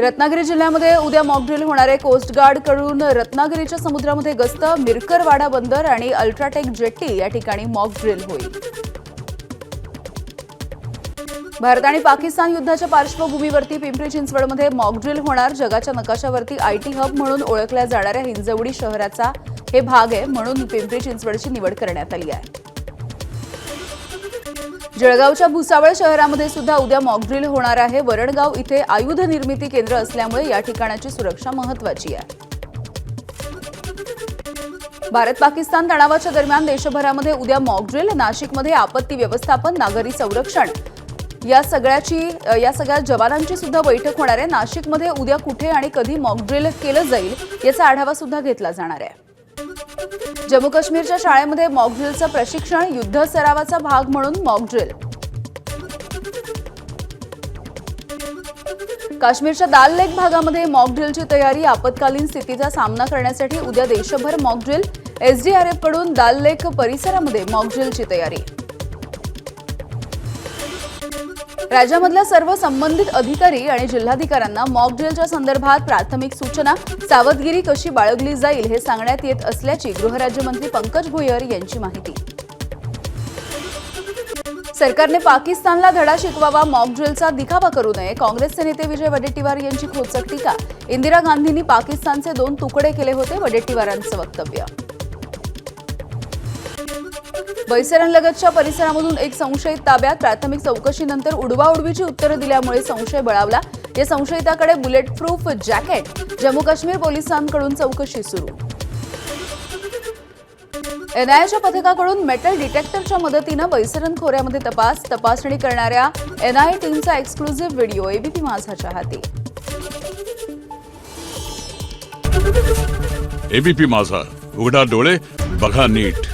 रत्नागिरी जिल्ह्यामध्ये उद्या मॉकड्रिल होणार आहे। कोस्ट गार्डकडून रत्नागिरीच्या समुद्रामध्ये गस्त, मिरकरवाडा बंदर आणि अल्ट्राटेक जेट्टी या ठिकाणी मॉकड्रिल होईल। भारत आणि पाकिस्तान युद्धाच्या पार्श्वभूमीवरती पिंपरी चिंचवडमध्ये मॉकड्रिल होणार। जगाच्या नकाशावरती आयटी हब म्हणून ओळखल्या जाणाऱ्या हिंजवडी शहराचा हे भाग आहे, म्हणून पिंपरी चिंचवडची निवड करण्यात आली आहे। जळगावच्या भुसावळ शहरामध्ये सुद्धा उद्या मॉकड्रिल होणार आहे। वरणगाव इथे आयुध निर्मिती केंद्र असल्यामुळे या ठिकाणाची सुरक्षा महत्त्वाची आहे। भारत पाकिस्तान तणावाच्या दरम्यान देशभरामध्ये उद्या मॉकड्रिल। नाशिकमध्ये आपत्ती व्यवस्थापन, नागरी संरक्षण या सगळ्या जवानांची सुद्धा बैठक होणार आहे। नाशिकमध्ये उद्या कुठे आणि कधी मॉकड्रिल केलं जाईल याचा आढावा सुद्धा घेतला जाणार आहे। जम्मू काश्मीरच्या शाळेमध्ये मॉकड्रिलचं प्रशिक्षण, युद्ध सरावाचा भाग म्हणून मॉकड्रिल। काश्मीरच्या दाल लेक भागामध्ये मॉकड्रिलची तयारी, आपत्कालीन स्थितीचा सामना करण्यासाठी उद्या देशभर मॉकड्रिल। एसडीआरएफ कडून दाल लेक परिसरामध्ये मॉकड्रिलची तयारी। राज्यामधल्या सर्व संबंधित अधिकारी आणि जिल्हाधिकाऱ्यांना मॉकड्रिलच्या संदर्भात प्राथमिक सूचना, सावधगिरी कशी बाळगली जाईल हे सांगण्यात येत असल्याची गृहराज्यमंत्री पंकज भुयर यांची माहिती। सरकारने पाकिस्तानला धडा शिकवावा, मॉकड्रिलचा दिखावा करू नये, काँग्रेसचे नेते विजय वडेट्टीवार यांची खोचक टीका। इंदिरा गांधींनी पाकिस्तानचे 2 तुकडे केले होते, वडेट्टीवारांचं वक्तव्य। बैसरणलगतच्या परिसरामधून एक संशयित ताब्यात, प्राथमिक चौकशीनंतर उडवाउडवीची उत्तरं दिल्यामुळे संशय बळावला। या संशयिताकडे bulletproof jacket, Jammu Kashmir पोलिसांकडून चौकशी सुरू। एनआयएच्या पथकाकडून मेटल डिटेक्टरच्या मदतीनं बैसरण खोऱ्यामध्ये तपासणी करणाऱ्या एनआयए टीमचा एक्सक्लुझिव्ह व्हिडिओ एबीपी माझाच्या हाती। एबीपी माझा, उघडा डोळे बघा नीट।